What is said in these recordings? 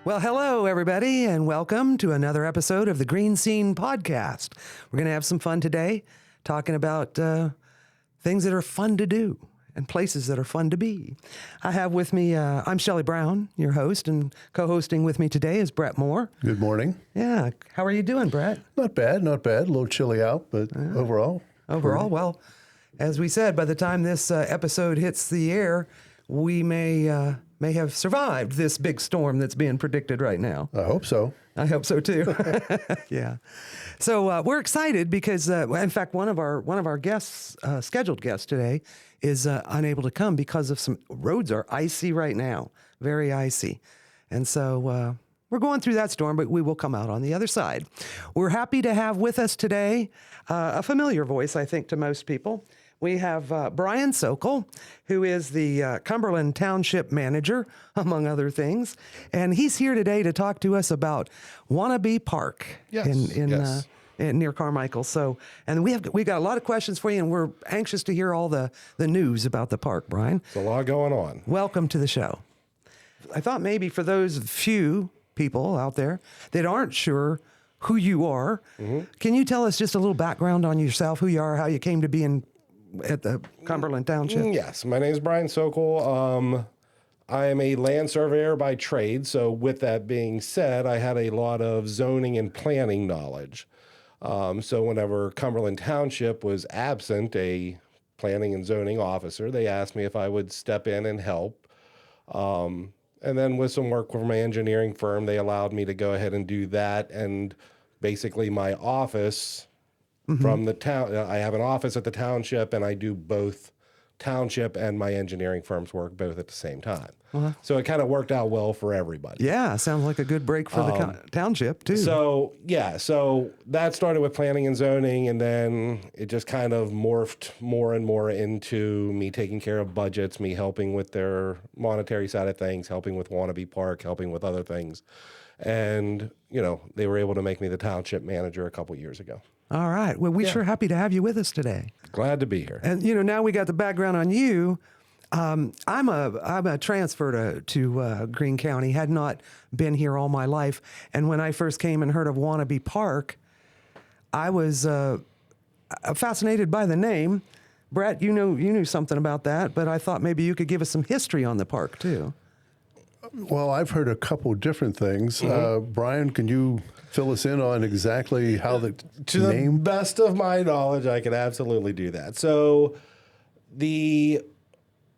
Well, hello, everybody, and welcome to another episode of the Green Scene Podcast. We're going to have some fun today talking about things that are fun to do and places that are fun to be. I have with me, I'm Shelly Brown, your host, and co-hosting with me today is Bret Moore. Good morning. Yeah. How are you doing, Bret? Not bad, not bad. A little chilly out, but overall. Overall, well, as we said, by the time this episode hits the air, we may have survived this big storm that's being predicted right now. I hope so. I hope so too. Yeah. So we're excited because, in fact, one of our guests, scheduled guests today, is unable to come because of some roads are icy right now, very icy, and so we're going through that storm, but we will come out on the other side. We're happy to have with us today a familiar voice, I think, to most people. We have Brian Sokol, who is the Cumberland Township manager, among other things. And he's here today to talk to us about Wana B Park near Carmichaels. So, and we got a lot of questions for you, and we're anxious to hear all the news about the park, Brian. There's a lot going on. Welcome to the show. I thought maybe for those few people out there that aren't sure who you are, can you tell us just a little background on yourself, who you are, how you came to be at the Cumberland Township? Yes, my name is Brian Sokol. I am a land surveyor by trade. So with that being said, I had a lot of zoning and planning knowledge. So whenever Cumberland Township was absent a planning and zoning officer, they asked me if I would step in and help. And then with some work with my engineering firm, they allowed me to go ahead and do that. And basically my office from the town, I have an office at the township, and I do both township and my engineering firm's work both at the same time. So it kind of worked out well for everybody. Yeah, sounds like a good break for the township too. So that started with planning and zoning, and then it just kind of morphed more and more into me taking care of budgets, me helping with their monetary side of things, helping with Wana B Park, helping with other things. And, they were able to make me the township manager a couple years ago. All right. Well, we're sure happy to have you with us today. Glad to be here. And, now we got the background on you. I'm a transfer to Greene County, had not been here all my life. And when I first came and heard of Wana B Park, I was fascinated by the name. Bret, you knew something about that, but I thought maybe you could give us some history on the park too. Well, I've heard a couple different things. Brian, can you fill us in on exactly how the name? The best of my knowledge, I can absolutely do that. So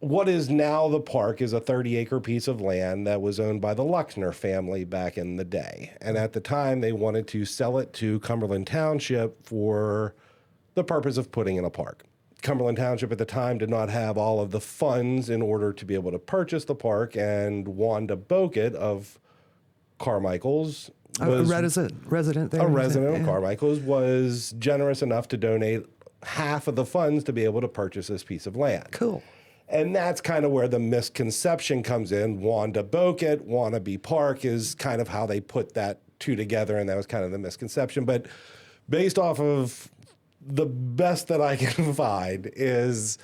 what is now the park is a 30-acre piece of land that was owned by the Luxner family back in the day. And at the time, they wanted to sell it to Cumberland Township for the purpose of putting in a park. Cumberland Township at the time did not have all of the funds in order to be able to purchase the park, and Wanda Boket of Carmichaels, a resident there. A resident of Carmichaels was generous enough to donate half of the funds to be able to purchase this piece of land. Cool. And that's kind of where the misconception comes in. Wanda Boket, Wana B Park is kind of how they put that two together, and that was kind of the misconception. But based off of the best that I can find is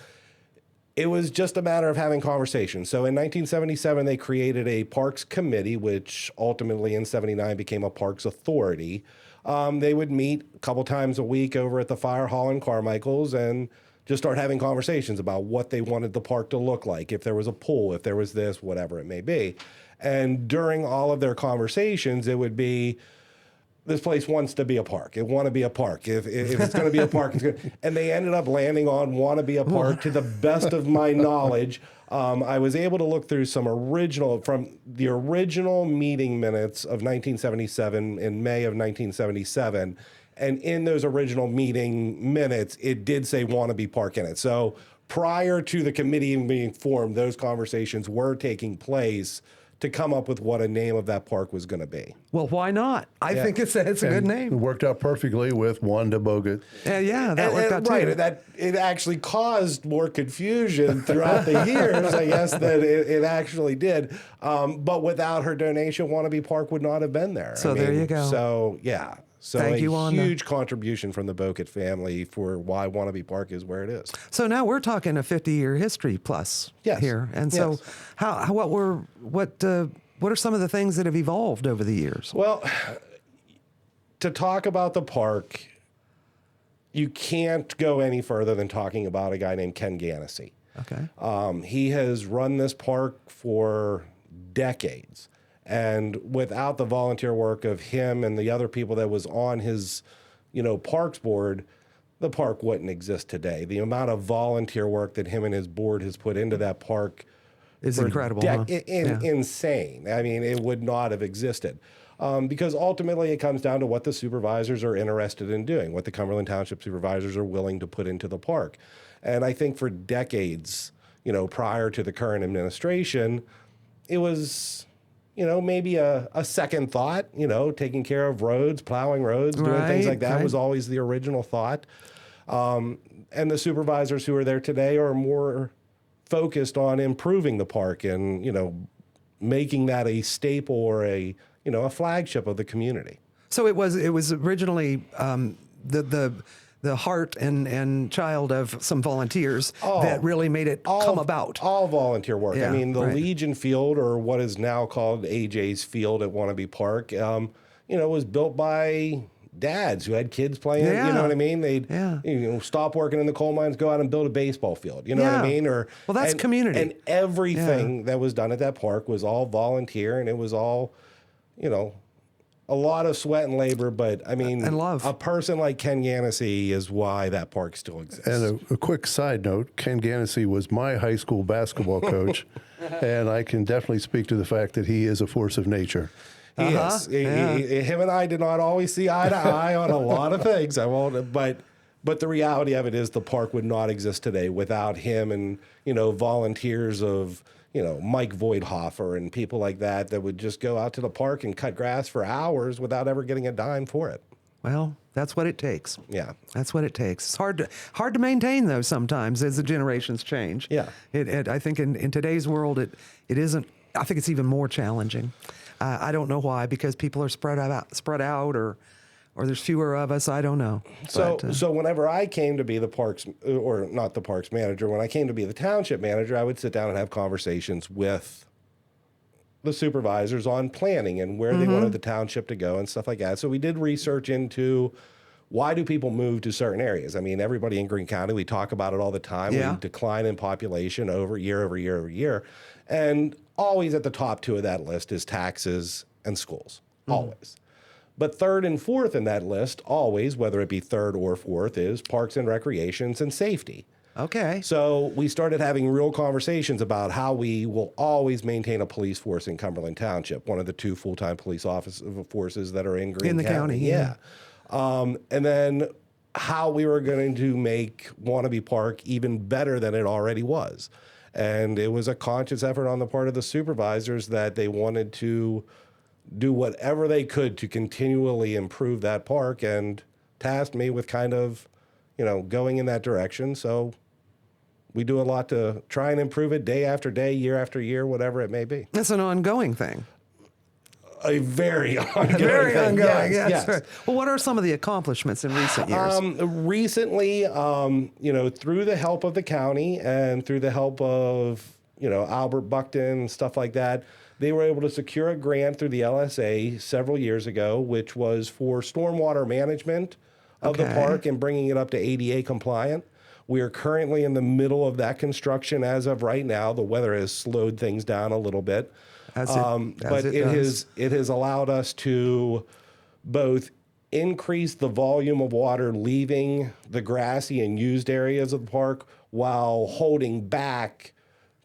it was just a matter of having conversations. So in 1977, they created a Parks Committee, which ultimately in 79 became a Parks Authority. They would meet a couple times a week over at the fire hall in Carmichaels and just start having conversations about what they wanted the park to look like, if there was a pool, if there was this, whatever it may be. And during all of their conversations, it would be, this place wants to be a park. It want to be a park. If it's going to be a park, it's good. And they ended up landing on want to be a park. To the best of my knowledge, I was able to look through some original meeting minutes of 1977 in May of 1977. And in those original meeting minutes, it did say Wana B Park in it. So prior to the committee being formed, those conversations were taking place to come up with what a name of that park was going to be. Well, why not? I think it's a good name. It worked out perfectly with Wanda Boket. Yeah, that worked out too. Right, that it actually caused more confusion throughout the years, I guess, that it actually did. But without her donation, Wana B Park would not have been there. So there you go. So, yeah. So Thank you, Wanda. Huge contribution from the Boket family for why Wana B Park is where it is. So now we're talking a 50-year history plus here. And so what what are some of the things that have evolved over the years? Well, to talk about the park, you can't go any further than talking about a guy named Ken Ganassi. Okay. He has run this park for decades. And without the volunteer work of him and the other people that was on his, parks board, the park wouldn't exist today. The amount of volunteer work that him and his board has put into that park is incredible. Insane. I mean, it would not have existed. Because ultimately it comes down to what the supervisors are interested in doing, what the Cumberland Township supervisors are willing to put into the park. And I think for decades, prior to the current administration, it was, maybe a second thought, taking care of roads, plowing roads, doing things like that was always the original thought. And the supervisors who are there today are more focused on improving the park and, making that a staple or a flagship of the community. So it was originally the heart and child of some volunteers that really made it come about. All volunteer work. Yeah, I mean, the Legion Field, or what is now called AJ's Field at Wana B Park, was built by dads who had kids playing. Yeah. You know what I mean? They'd Yeah. stop working in the coal mines, go out and build a baseball field. You know what I mean? Well, that's community. And everything that was done at that park was all volunteer, and it was all, a lot of sweat and labor, but I mean, and love. A person like Ken Ganassi is why that park still exists. And a quick side note, Ken Ganassi was my high school basketball coach, and I can definitely speak to the fact that he is a force of nature. He is. Him and I did not always see eye to eye on a lot of things. I won't, but the reality of it is the park would not exist today without him and, volunteers of, Mike Voidhofer and people like that would just go out to the park and cut grass for hours without ever getting a dime for it. Well, that's what it takes. Yeah. That's what it takes. It's hard to maintain, though, sometimes as the generations change. Yeah. I think in today's world, it isn't. I think it's even more challenging. I don't know why, because people are spread out, or there's fewer of us. I don't know. So whenever I came to be the parks, or not the parks manager, when I came to be the township manager, I would sit down and have conversations with the supervisors on planning and where they wanted the township to go and stuff like that. So we did research into why do people move to certain areas. I mean, everybody in Greene County, we talk about it all the time. Yeah. We decline in population year over year. And always at the top two of that list is taxes and schools, always. But third and fourth in that list, always, whether it be third or fourth, is parks and recreations and safety. Okay. So we started having real conversations about how we will always maintain a police force in Cumberland Township, one of the two full-time police forces that are in Greene In the county, yeah. And then how we were going to make Wana B Park even better than it already was. And it was a conscious effort on the part of the supervisors that they wanted to do whatever they could to continually improve that park, and tasked me with kind of, going in that direction. So we do a lot to try and improve it day after day, year after year, whatever it may be. It's an ongoing thing. A very ongoing Very thing. ongoing, Yes. Right. Well, what are some of the accomplishments in recent years? Recently, through the help of the county and through the help of, Albert Buckton, stuff like that, they were able to secure a grant through the LSA several years ago, which was for stormwater management of the park and bringing it up to ADA compliant. We are currently in the middle of that construction as of right now. The weather has slowed things down a little bit. But it has allowed us to both increase the volume of water leaving the grassy and used areas of the park while holding back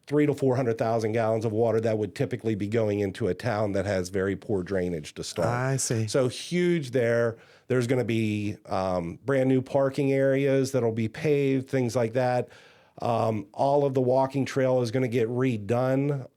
300,000 to 400,000 gallons of water that would typically be going into a town that has very poor drainage to start. I see. So huge there. There's going to be brand new parking areas that'll be paved, things like that. All of the walking trail is going to get redone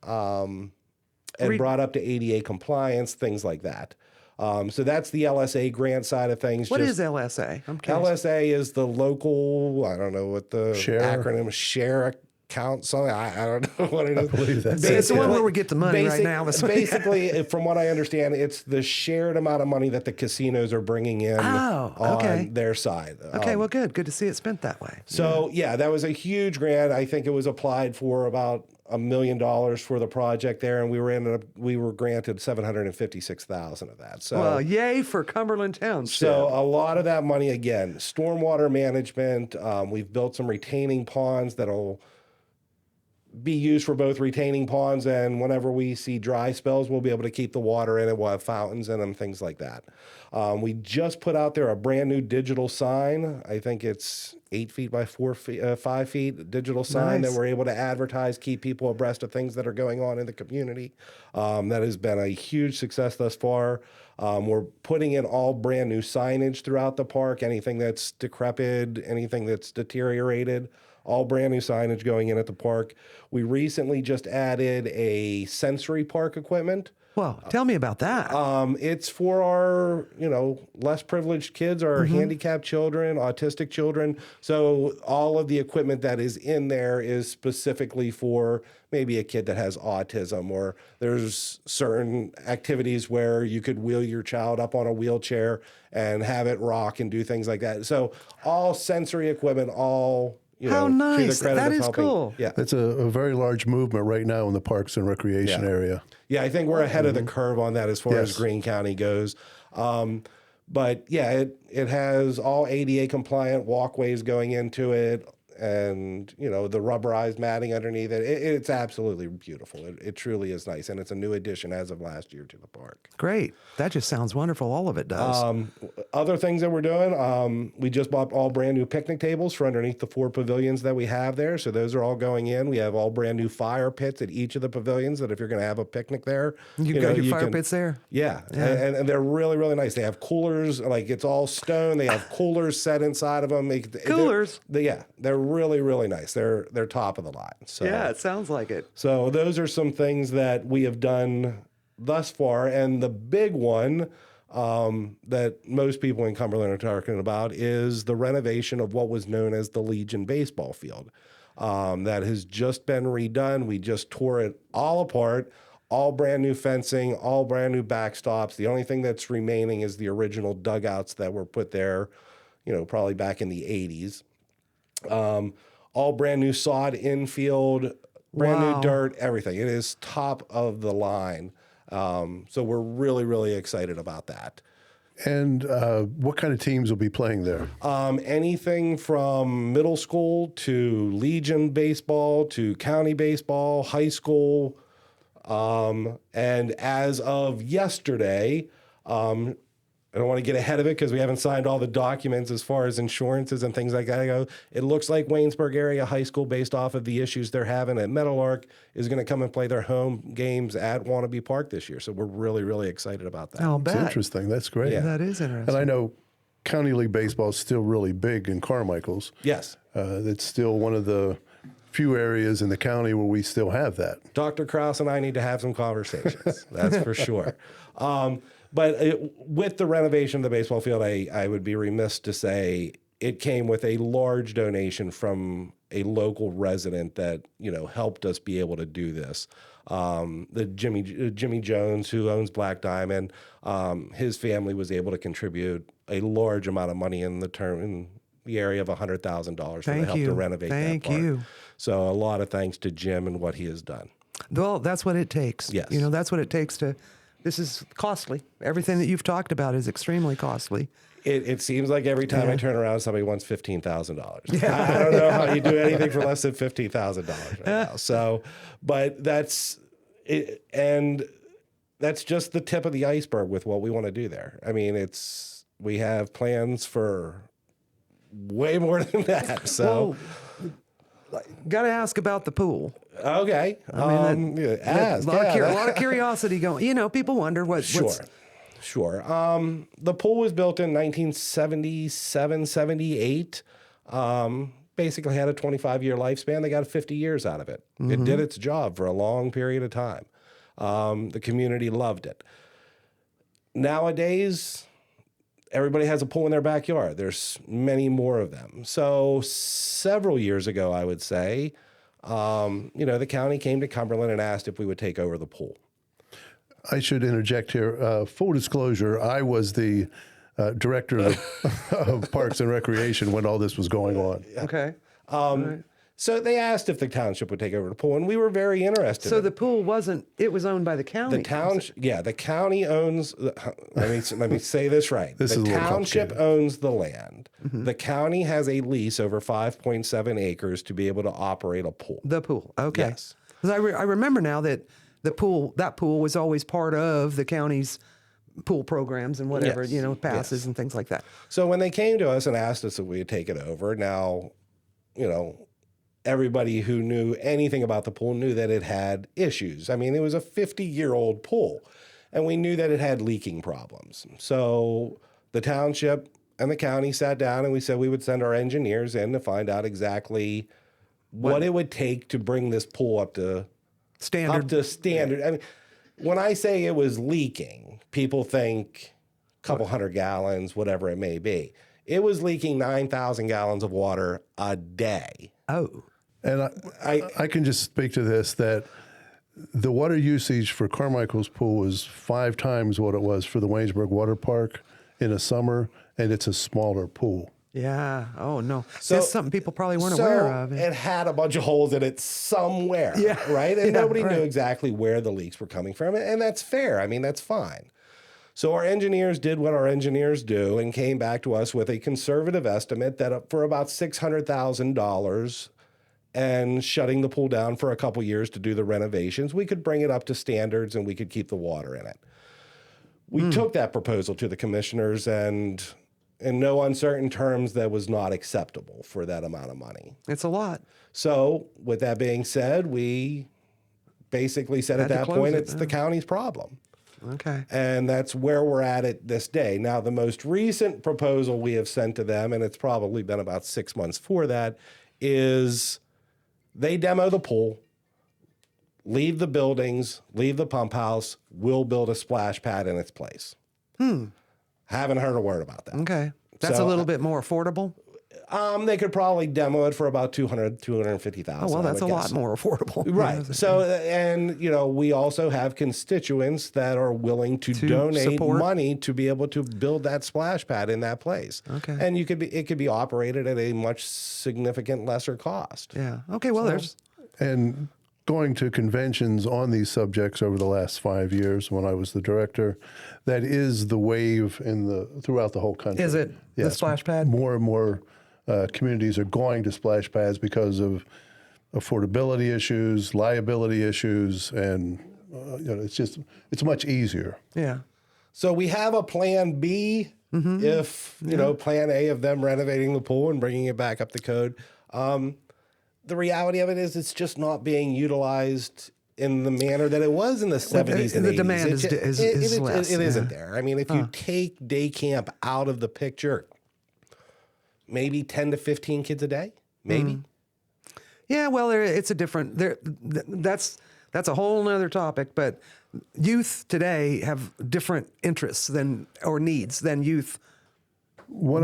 and brought up to ADA compliance, things like that. So that's the LSA grant side of things. What is LSA? I'm curious. LSA is the local, I don't know what the acronym is, Share count something. I don't know what it is. I believe that's It's the one where we get the money right now. Basically, from what I understand, it's the shared amount of money that the casinos are bringing in on their side. Okay, well, good. Good to see it spent that way. So yeah, that was a huge grant. I think it was applied for about $1 million for the project there, and we were granted $756,000 of that. So Well, yay for Cumberland Township. so a lot of that money, again, stormwater management. We've built some retaining ponds that'll be used for both retaining ponds, and whenever we see dry spells, we'll be able to keep the water in it. We'll have fountains in them, things like that. We just put out there a brand new digital sign. I think it's 8 feet by 5 feet digital sign Nice. that we're able to advertise, keep people abreast of things that are going on in the community. That has been a huge success thus far. We're putting in all brand new signage throughout the park. Anything that's decrepit, anything that's deteriorated, all brand new signage going in at the park. We recently just added a sensory park equipment. Well, tell me about that. It's for our, less privileged kids, our handicapped children, autistic children. So all of the equipment that is in there is specifically for maybe a kid that has autism, or there's certain activities where you could wheel your child up on a wheelchair and have it rock and do things like that. So all sensory equipment, all How to the nice. credit That of is helping. cool. Yeah. That's a very large movement right now in the parks and recreation area. Yeah, I think we're ahead of the curve on that as far as Yes. Greene County goes. But yeah, it has all ADA compliant walkways going into it, and the rubberized matting underneath it. It's absolutely beautiful. It truly is nice, and it's a new addition as of last year to the park. Great. That just sounds wonderful. All of it does. Other things that we're doing, we just bought all brand new picnic tables for underneath the 4 pavilions that we have there. So those are all going in. We have all brand new fire pits at each of the pavilions, that if you're going to have a picnic there, You've got your fire pits there? Yeah, and they're really, really nice. They have coolers, like it's all stone. They have coolers set inside of them. Coolers? They're really, really nice. They're top of the line. So Yeah, it sounds like it. so those are some things that we have done thus far. And the big one that most people in Cumberland are talking about is the renovation of what was known as the Legion baseball field. That has just been redone. We just tore it all apart, all brand new fencing, all brand new backstops. The only thing that's remaining is the original dugouts that were put there, probably back in the 80s. All brand new sod infield, brand Wow. new dirt, everything. It is top of the line. So we're really, really excited about that. And what kind of teams will be playing there? Anything from middle school to Legion baseball to county baseball, high school. And as of yesterday, I don't want to get ahead of it because we haven't signed all the documents as far as insurances and things like that go. It looks like Waynesburg area high school, based off of the issues they're having at Meadowlark, is going to come and play their home games at Wana B Park this year. So we're really, really excited about that. I'll It's bet. interesting. That's great. Yeah. That is interesting. And I know County League baseball is still really big in Carmichaels. Yes. It's still one of the few areas in the county where we still have that. Dr. Krause and I need to have some conversations. That's for sure. But with the renovation of the baseball field, I would be remiss to say it came with a large donation from a local resident that helped us be able to do this. The Jimmy Jones, who owns Black Diamond, his family was able to contribute a large amount of money in the area of $100,000 for the help to renovate that park. Thank you. So a lot of thanks to Jim and what he has done. Well, that's what it takes. Yes. That's what it takes to. This is costly. Everything that you've talked about is extremely costly. It seems like every time I turn around, somebody wants $15,000. I don't know how you do anything for less than $15,000 right now. So, but that's it, and that's just the tip of the iceberg with what we want to do there. I mean, we have plans for way more than that. So, Got to ask about the pool. okay, ask. A lot of curiosity going. People wonder what's. Sure. The pool was built in 1977, 78. Basically had a 25-year lifespan. They got 50 years out of it. It did its job for a long period of time. The community loved it. Nowadays, everybody has a pool in their backyard. There's many more of them. So several years ago, I would say, The county came to Cumberland and asked if we would take over the pool. I should interject here. Full disclosure, I was the director of Parks and Recreation when all this was going on. Okay. Right. So they asked if the township would take over the pool, and we were very interested. So the pool it was owned by the county. The county owns, let me say this right. This the is a little township complicated. owns the land. The county has a lease over 5.7 acres to be able to operate a pool. The pool. Okay. Yes. 'Cause I remember now that that pool was always part of the county's pool programs and whatever, Yes. passes Yes. and things like that. So when they came to us and asked us if we would take it over, now, everybody who knew anything about the pool knew that it had issues. I mean, it was a 50-year-old pool, and we knew that it had leaking problems. So the township and the county sat down, and we said we would send our engineers in to find out exactly what it would take to bring this pool up to standard. I mean, when I say it was leaking, people think a couple hundred gallons, whatever it may be. It was leaking 9,000 gallons of water a day. Oh. And I can just speak to this, that the water usage for Carmichaels pool is 5 times what it was for the Waynesburg Water Park in a summer, and it's a smaller pool. Yeah. Oh, no. So- That's something people probably weren't aware of. It had a bunch of holes in it somewhere, Yeah. right? And Yeah, nobody right. knew exactly where the leaks were coming from, and that's fair. I mean, that's fine. So our engineers did what our engineers do and came back to us with a conservative estimate that for about $600,000 and shutting the pool down for a couple years to do the renovations, we could bring it up to standards and we could keep the water in it. We took that proposal to the commissioners, and in no uncertain terms, that was not acceptable for that amount of money. It's a lot. So with that being said, we basically said at Had to that close point, it, it's the county's problem. Okay. And that's where we're at this day. Now, the most recent proposal we have sent to them, and it's probably been about 6 months for that, is they demo the pool, leave the buildings, leave the pump house, we'll build a splash pad in its place. Haven't heard a word about that. Okay. That's a So, little bit more affordable. They could probably demo it for about $250,000. Oh, well, that's I a would lot guess. more affordable. Right. So, and, we also have constituents that are willing to donate support. money to be able to build that splash pad in that place. Okay. And it could be operated at a much significant lesser cost. Yeah. Okay. Well, there's. And going to conventions on these subjects over the last 5 years when I was the director, that is the wave throughout the whole country. Is it the Yes. splash pad? More and more communities are going to splash pads because of affordability issues, liability issues, and it's much easier. Yeah. So we have a plan B if, plan A of them renovating the pool and bringing it back up to code. The reality of it is it's just not being utilized in the manner that it was in the 70s and 80s. the demand is less, It isn't yeah. there. I mean, if you take day camp out of the picture, maybe 10 to 15 kids a day, maybe. Yeah, well, it's a different. That's a whole nother topic. But youth today have different interests or needs than youth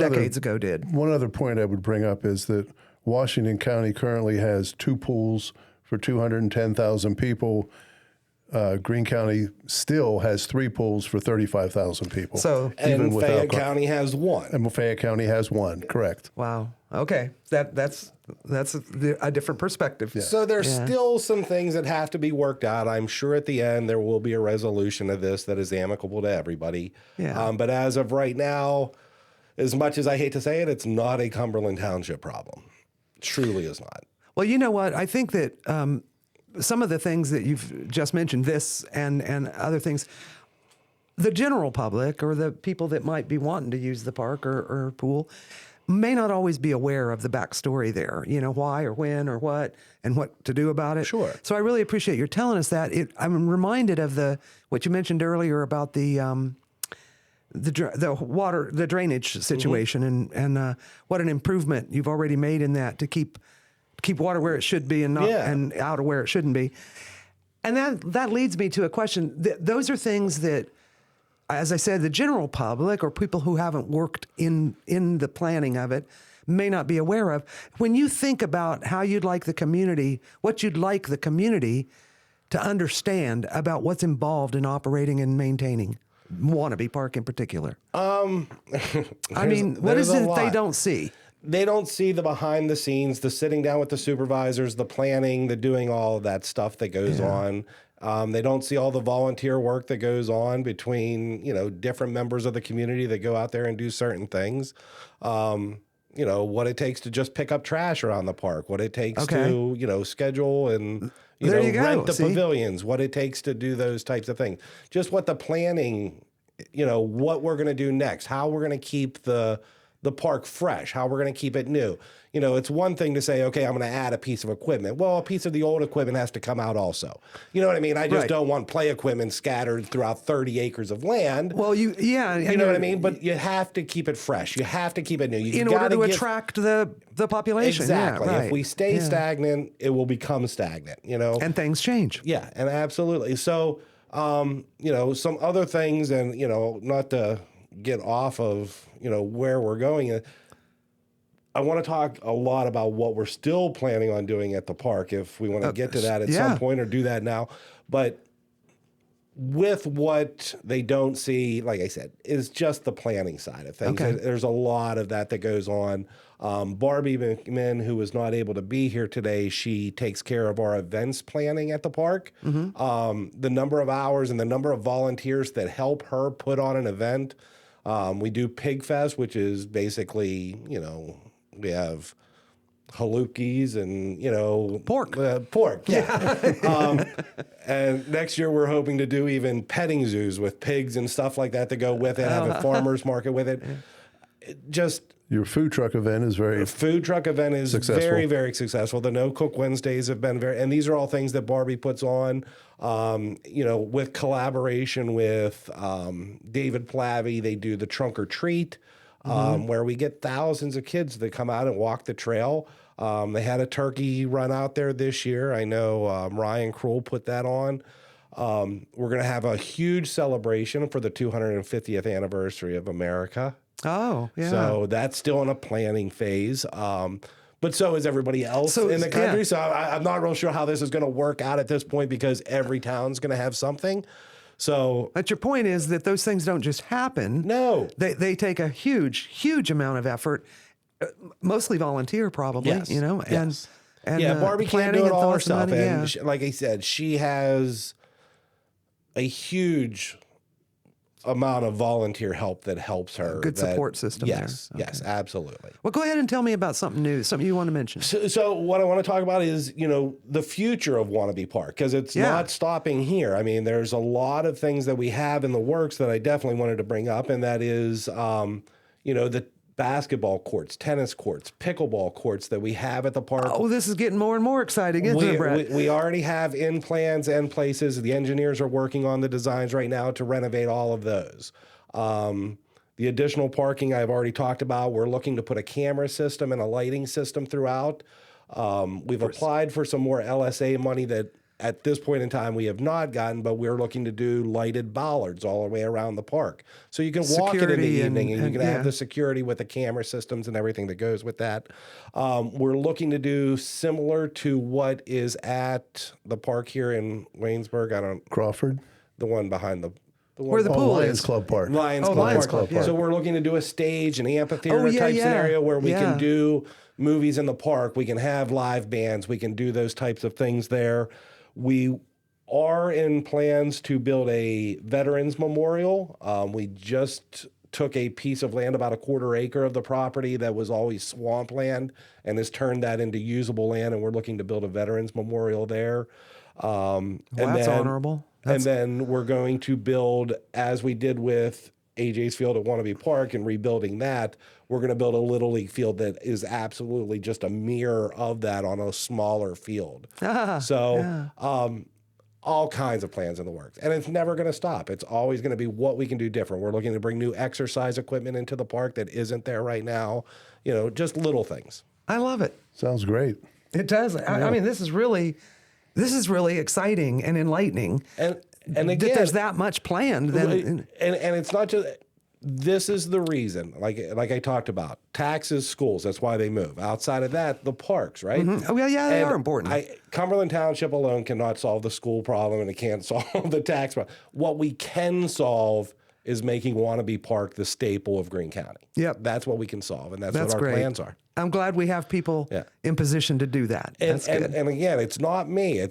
decades ago did. One other point I would bring up is that Washington County currently has 2 pools for 210,000 people. Greene County still has 3 pools for 35,000 people. So, And Fayette County has one. And Fayette County has 1, correct. wow. Okay, that's a different perspective. So there's still some things that have to be worked out. I'm sure at the end there will be a resolution of this that is amicable to everybody. Yeah. But as of right now, as much as I hate to say it, it's not a Cumberland Township problem. Truly is not. Well, you know what? I think that some of the things that you've just mentioned, this and other things, the general public or the people that might be wanting to use the park or pool may not always be aware of the backstory there, why or when or what and what to do about it. Sure. So I really appreciate your telling us that. I'm reminded of what you mentioned earlier about the drainage situation and what an improvement you've already made in that to keep water where it should be and not and out of where it shouldn't be. And that leads me to a question. Those are things that, as I said, the general public or people who haven't worked in the planning of it may not be aware of. When you think about how you'd like the community, what you'd like the community to understand about what's involved in operating and maintaining Wana B Park in particular. I mean, what is it they don't see? They don't see the behind the scenes, the sitting down with the supervisors, the planning, the doing all of that stuff that goes on. They don't see all the volunteer work that goes on between, different members of the community that go out there and do certain things. What it takes to just pick up trash around the park, what it takes to, schedule and, rent the pavilions, what it takes to do those types of things. Just what the planning, what we're going to do next, how we're going to keep the park fresh, how we're going to keep it new. It's one thing to say, okay, I'm going to add a piece of equipment. Well, a piece of the old equipment has to come out also. You know what I mean? I just don't want play equipment scattered throughout 30 acres of land. Well, you know what I mean? But you have to keep it fresh. You have to keep it new. In order to attract the population. Exactly. Yeah, right. If we stay stagnant, it will become stagnant, And things change. Yeah, and absolutely. So, some other things, and, not to get off of, where we're going, I want to talk a lot about what we're still planning on doing at the park, if we want to get to that at some point or do that now. But with what they don't see, like I said, is just the planning side of things. Okay. There's a lot of that goes on. Barbie McMinn, who was not able to be here today, she takes care of our events planning at the park. The number of hours and the number of volunteers that help her put on an event. We do Pig Fest, which is basically, we have halukis and, pork. Pork, yeah. And next year we're hoping to do even petting zoos with pigs and stuff like that to go with it, have a farmer's market with it. Your food truck event is very successful. Very, very successful. The No Cook Wednesdays have been and these are all things that Barbie puts on, with collaboration with David Plavy. They do the Trunk or Treat, where we get thousands of kids that come out and walk the trail. They had a turkey run out there this year. I know Ryan Kroll put that on. We're going to have a huge celebration for the 250th anniversary of America. Oh, yeah. So that's still in a planning phase. But so is everybody else in the country. Yeah. So I'm not real sure how this is going to work out at this point, because every town's going to have something. So, but your point is that those things don't just happen. No. They take a huge, huge amount of effort, mostly volunteer probably, Yes. And Barbie can't do it all herself. Money, and she, like I said, she has a huge amount of volunteer help that helps her. Good support system. Yes, there. yes, absolutely. Well, go ahead and tell me about something new, something you want to mention. So what I want to talk about is, the future of Wana B Park, because it's not stopping here. I mean, there's a lot of things that we have in the works that I definitely wanted to bring up, and that is, the basketball courts, tennis courts, pickleball courts that we have at the park. Oh, this is getting more and more exciting, isn't it, Bret? We already have in plans and places. The engineers are working on the designs right now to renovate all of those. The additional parking I've already talked about. We're looking to put a camera system and a lighting system throughout. We've applied for some more LSA money that at this point in time we have not gotten, but we're looking to do lighted bollards all the way around the park. So you can walk it in the evening and you can have the security with the camera systems and everything that goes with that. We're looking to do similar to what is at the park here in Waynesburg. Crawford? The one behind the where the pool Lions is. Club Park. Lions Club Park. Yeah. So we're looking to do a stage, an amphitheater type scenario where we can do movies in the park. We can have live bands. We can do those types of things there. We are in plans to build a veterans memorial. We just took a piece of land, about a quarter acre of the property that was always swampland, and has turned that into usable land, and we're looking to build a veterans memorial there. That's honorable. And then we're going to build, as we did with AJ's Field at Wana B Park and rebuilding that, we're going to build a Little League field that is absolutely just a mirror of that on a smaller field. All kinds of plans in the works. And it's never going to stop. It's always going to be what we can do different. We're looking to bring new exercise equipment into the park that isn't there right now. Just little things. I love it. Sounds great. It does. I mean, this is really exciting and enlightening. And again, that there's that much planned. And it's not just this is the reason, like I talked about, taxes, schools, that's why they move. Outside of that, the parks, right? Oh, well, yeah, they are important. Cumberland Township alone cannot solve the school problem, and it can't solve the tax problem. What we can solve is making Wana B Park the staple of Greene County. Yep. That's what we can solve, and that's what our great. plans are. I'm glad we have people in position to do that. That's good. And again, it's not me.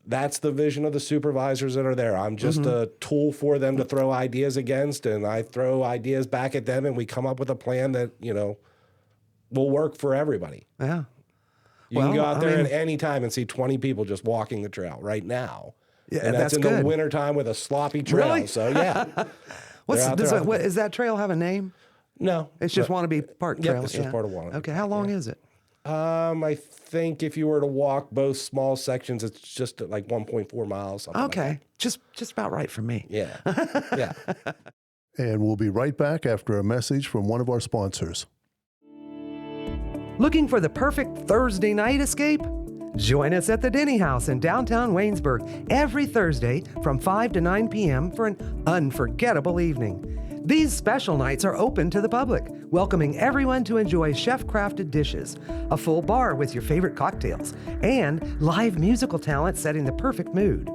That's the vision of the supervisors that are there. I'm just a tool for them to throw ideas against, and I throw ideas back at them, and we come up with a plan that, will work for everybody. Yeah. You can go out there at any time and see 20 people just walking the trail right now. Yeah, and that's in good. the wintertime with a sloppy trail. Really? So, yeah. Does that trail have a name? No. It's just Wana B Park Trail. Yep, it's just part of Wana B. Okay, how long is it? I think if you were to walk both small sections, it's just like 1.4 miles. Okay, like just about right for me. Yeah, yeah. And we'll be right back after a message from one of our sponsors. Looking for the perfect Thursday night escape? Join us at the Denny House in downtown Waynesburg every Thursday from 5 to 9 p.m. for an unforgettable evening. These special nights are open to the public, welcoming everyone to enjoy chef-crafted dishes, a full bar with your favorite cocktails, and live musical talent setting the perfect mood.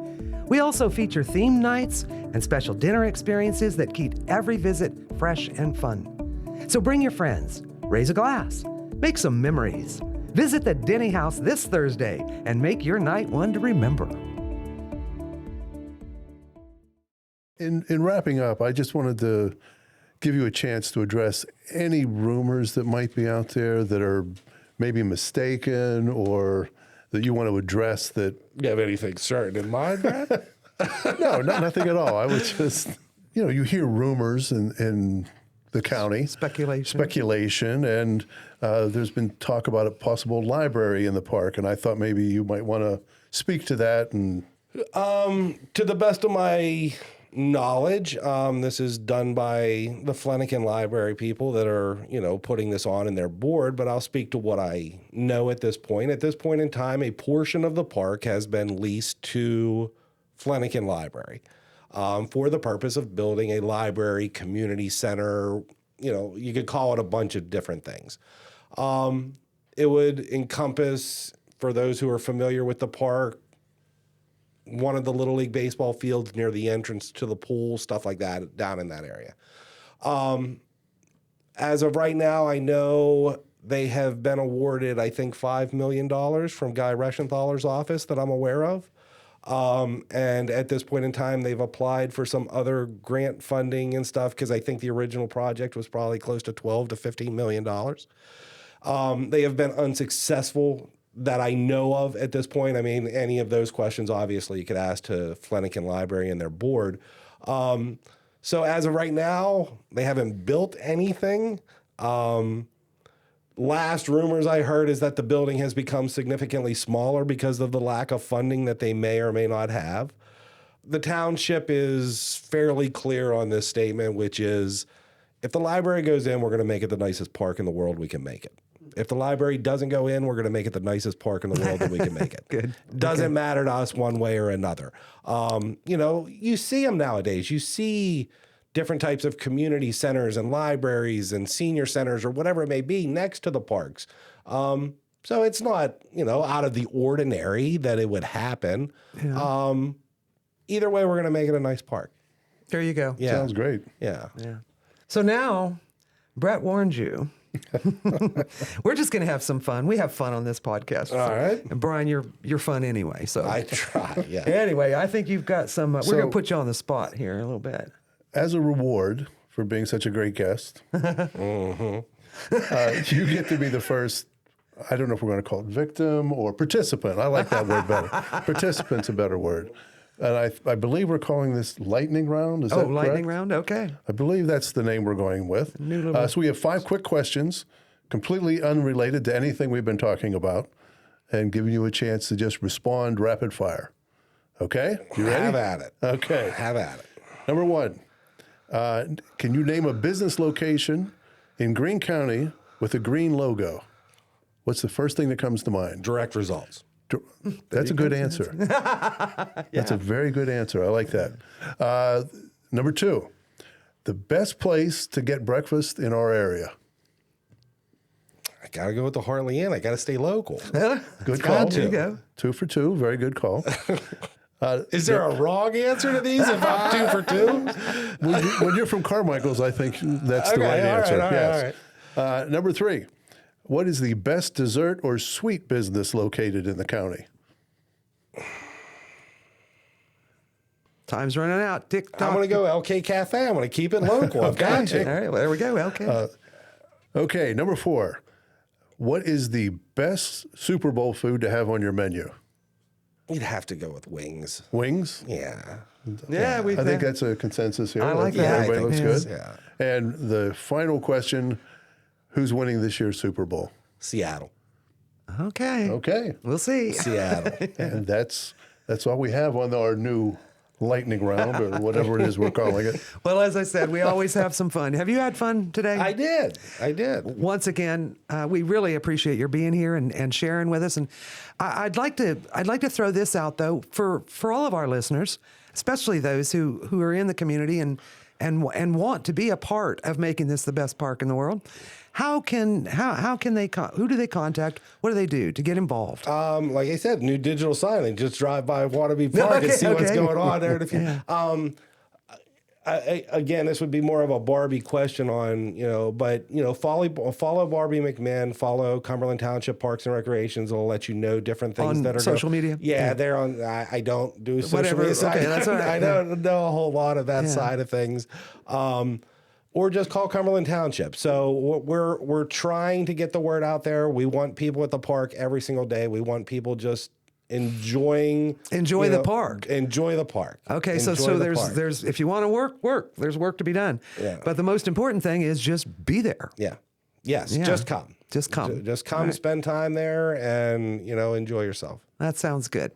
We also feature themed nights and special dinner experiences that keep every visit fresh and fun. So bring your friends, raise a glass, make some memories. Visit the Denny House this Thursday and make your night one to remember. In wrapping up, I just wanted to give you a chance to address any rumors that might be out there that are maybe mistaken or that you want to address that. You have anything certain in mind, Bret? No, nothing at all. I would just, you hear rumors in the county. Speculation. And there's been talk about a possible library in the park. And I thought maybe you might want to speak to that. And to the best of my knowledge, this is done by the Flanagan Library people that are, putting this on in their board, but I'll speak to what I know at this point. At this point in time, a portion of the park has been leased to Flanagan Library for the purpose of building a library, community center, you could call it a bunch of different things. It would encompass, for those who are familiar with the park, one of the Little League baseball fields near the entrance to the pool, stuff like that, down in that area. As of right now, I know they have been awarded, I think, $5 million from Guy Reschenthaler's office that I'm aware of. And at this point in time, they've applied for some other grant funding and stuff because I think the original project was probably close to $12 to $15 million. They have been unsuccessful that I know of at this point. I mean, any of those questions, obviously, you could ask to Flanagan Library and their board. So as of right now, they haven't built anything. Last rumors I heard is that the building has become significantly smaller because of the lack of funding that they may or may not have. The township is fairly clear on this statement, which is if the library goes in, we're going to make it the nicest park in the world we can make it. If the library doesn't go in, we're going to make it the nicest park in the world that we can make it. Good. Doesn't matter to us one way or another. You see them nowadays. You see different types of community centers and libraries and senior centers or whatever it may be next to the parks. So it's not, out of the ordinary that it would happen. Yeah. Either way, we're going to make it a nice park. There you go. Yeah. sounds great. Yeah. Yeah. So now, Bret warned you. We're just going to have some fun. We have fun on this podcast. All right. And Brian, you're fun anyway. So I try, yeah. Anyway, I think you've got some, we're going to put you on the spot here a little bit. As a reward for being such a great guest, you get to be the first, I don't know if we're going to call it victim or participant. I like that word better. Participant's a better word. And I believe we're calling this lightning round. Is that correct? Lightning round? Okay. I believe that's the name we're going with. So we have 5 quick questions, completely unrelated to anything we've been talking about, and giving you a chance to just respond rapid fire. Okay? You ready? Have at it. Okay. Have at it. Number 1, can you name a business location in Greene County with a green logo? What's the first thing that comes to mind? Direct results. That's a good answer. That's a very good answer. I like that. Number 2, the best place to get breakfast in our area. I got to go with the Hartley Inn. I got to stay local. Good call. There you go. 2 for 2. Very good call. Is there a wrong answer to these if I'm 2 for 2? When you're from Carmichaels, I think that's the right answer. Yes. Number 3. What is the best dessert or sweet business located in the county? Time's running out. Tick tock. I'm going to go LK Cafe. I'm going to keep it local. I've got to. All right, well, there we go. Okay. Okay, number 4. What is the best Super Bowl food to have on your menu? You'd have to go with wings. Wings? Yeah. Yeah, I think that's a consensus here. I like that. that. Everybody I looks think good. yeah. And the final question, who's winning this year's Super Bowl? Seattle. Okay. Okay. We'll see. Seattle. And that's all we have on our new lightning round or whatever it is we're calling it. Well, as I said, we always have some fun. Have you had fun today? I did. Once again, we really appreciate your being here and sharing with us. And I'd like to throw this out though for all of our listeners, especially those who are in the community and want to be a part of making this the best park in the world. How can they who do they contact? What do they do to get involved? Like I said, new digital signage. Just drive by Wana B Park and see what's going on there. Again, this would be more of a Barbie question on, but follow Barbie McMahon, follow Cumberland Township Parks and Recreations. It'll let you know different things On that are social media? Yeah, they're on. I don't do social Whatever. media. So Okay, that's all right. I don't know a whole lot of that side of things. Or just call Cumberland Township. So we're trying to get the word out there. We want people at the park every single day. We want people just enjoy the park. Enjoy the park. Okay, Enjoy so the park. there's if you want to work. There's work to be done. Yeah. But the most important thing is just be there. Yeah. Yes. Yeah. Just come. Just come. Just come. Right. Spend time there, and enjoy yourself. That sounds good.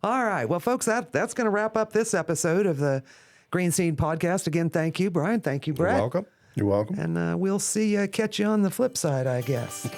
All right. Well, folks, that's going to wrap up this episode of the Green Scene Podcast. Again, thank you, Brian. Thank you, Bret. You're welcome. You're welcome. And we'll catch you on the flip side, I guess.